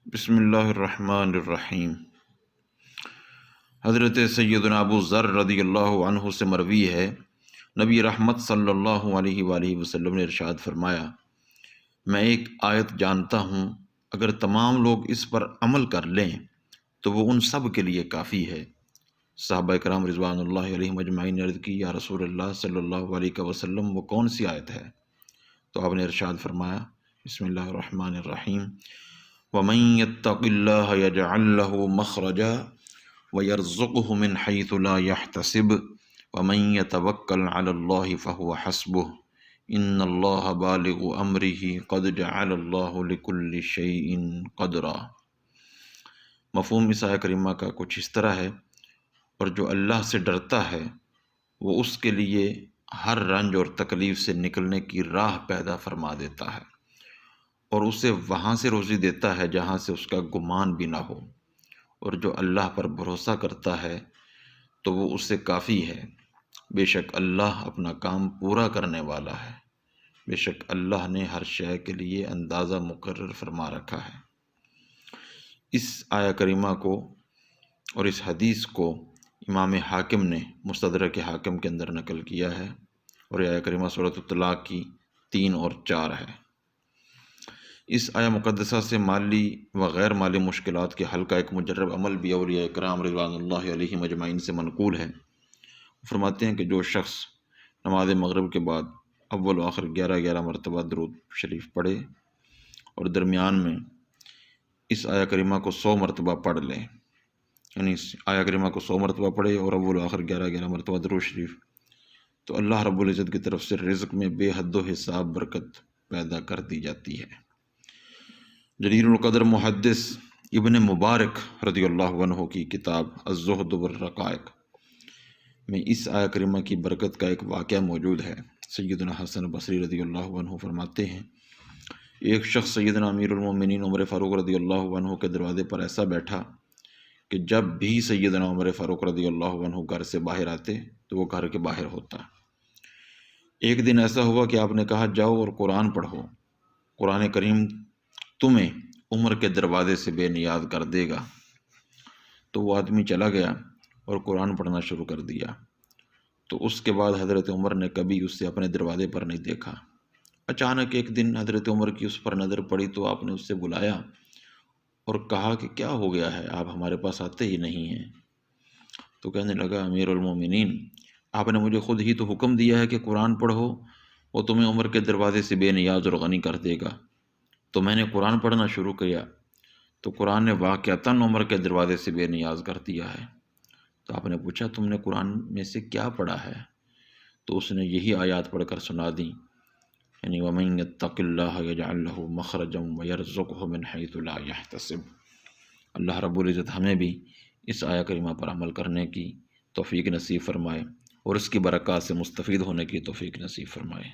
بسم اللہ الرحمن الرحیم۔ حضرت سیدنا ابو ذر رضی اللہ عنہ سے مروی ہے، نبی رحمت صلی اللہ علیہ وآلہ وسلم نے ارشاد فرمایا، میں ایک آیت جانتا ہوں، اگر تمام لوگ اس پر عمل کر لیں تو وہ ان سب کے لیے کافی ہے۔ صحابہ کرام رضوان اللہ علیہم اجمعین نے عرض کی، یا رسول اللہ صلی اللہ علیہ وسلم وہ کون سی آیت ہے؟ تو آپ نے ارشاد فرمایا، بسم اللہ الرحمن الرحیم، وَمَن يَتَّقِ اللَّهَ يَجْعَل لَّهُ مَخْرَجًا وَيَرْزُقْهُ مِنْ حَيْثُ لَا يَحْتَسِبُ وَمَن يَتَوَكَّلْ عَلَى اللَّهِ فَهُوَ حَسْبُهُ إِنَّ اللَّهَ بَالِغُ أَمْرِهِ قَدْ جَعَلَ اللَّهُ لِكُلِّ شَيْءٍ قَدْرًا۔ مفہوم اس آیہ کریمہ کا کچھ اس طرح ہے، اور جو اللہ سے ڈرتا ہے وہ اس کے لیے ہر رنج اور تکلیف سے نکلنے کی راہ پیدا فرما دیتا ہے، اور اسے وہاں سے روزی دیتا ہے جہاں سے اس کا گمان بھی نہ ہو، اور جو اللہ پر بھروسہ کرتا ہے تو وہ اس سے کافی ہے۔ بے شک اللہ اپنا کام پورا کرنے والا ہے، بے شک اللہ نے ہر شے کے لیے اندازہ مقرر فرما رکھا ہے۔ اس آیہ کریمہ کو اور اس حدیث کو امام حاکم نے مستدرک حاکم کے اندر نقل کیا ہے، اور یہ آیہ کریمہ سورۃ الطلاق کی 3 اور 4 ہے۔ اس آیہ مقدسہ سے مالی و غیر مالی مشکلات کے حل کا ایک مجرب عمل بھی اولیاء کرام رضوان اللہ علیہم اجمعین سے منقول ہے۔ فرماتے ہیں کہ جو شخص نماز مغرب کے بعد اول و آخر 11 مرتبہ درود شریف پڑھے اور درمیان میں اس آیہ کریمہ کو 100 مرتبہ پڑھ لے، یعنی اس آیہ کریمہ کو 100 مرتبہ پڑھے اور اول و آخر 11 مرتبہ درود شریف، تو اللہ رب العزت کی طرف سے رزق میں بے حد و حساب برکت پیدا کر دی جاتی ہے۔ جلیل القدر محدث ابن مبارک رضی اللہ عنہ کی کتاب الزہد والرقائق میں اس آیہ کریمہ کی برکت کا ایک واقعہ موجود ہے۔ سیدنا حسن بصری رضی اللہ عنہ فرماتے ہیں، ایک شخص سیدنا امیر المومنین عمر فاروق رضی اللہ عنہ کے دروازے پر ایسا بیٹھا کہ جب بھی سیدنا عمر فاروق رضی اللہ عنہ گھر سے باہر آتے تو وہ گھر کے باہر ہوتا۔ ایک دن ایسا ہوا کہ آپ نے کہا، جاؤ اور قرآن پڑھو، قرآن کریم تمہیں عمر کے دروازے سے بے نیاز کر دے گا۔ تو وہ آدمی چلا گیا اور قرآن پڑھنا شروع کر دیا۔ تو اس کے بعد حضرت عمر نے کبھی اس سے اپنے دروازے پر نہیں دیکھا۔ اچانک ایک دن حضرت عمر کی اس پر نظر پڑی تو آپ نے اس سے بلایا اور کہا کہ کیا ہو گیا ہے، آپ ہمارے پاس آتے ہی نہیں ہیں؟ تو کہنے لگا، امیر المومنین، آپ نے مجھے خود ہی تو حکم دیا ہے کہ قرآن پڑھو، وہ تمہیں عمر کے دروازے سے بے نیاز اور غنی کر دے گا۔ تو میں نے قرآن پڑھنا شروع کیا تو قرآن نے واقعتاً عمر کے دروازے سے بے نیاز کر دیا ہے۔ تو آپ نے پوچھا، تم نے قرآن میں سے کیا پڑھا ہے؟ تو اس نے یہی آیات پڑھ کر سنا دی، یعنی وَمَن يَتَّقِ اللَّهَ يَجْعَل لَّهُ مَخْرَجًا وَيَرْزُقْهُ مِنْ حَيْثُ لَا يَحْتَسِبُ۔ اللہ رب العزت ہمیں بھی اس آیہ کریمہ پر عمل کرنے کی توفیق نصیب فرمائے اور اس کی برکات سے مستفید ہونے کی توفیق نصیب فرمائے۔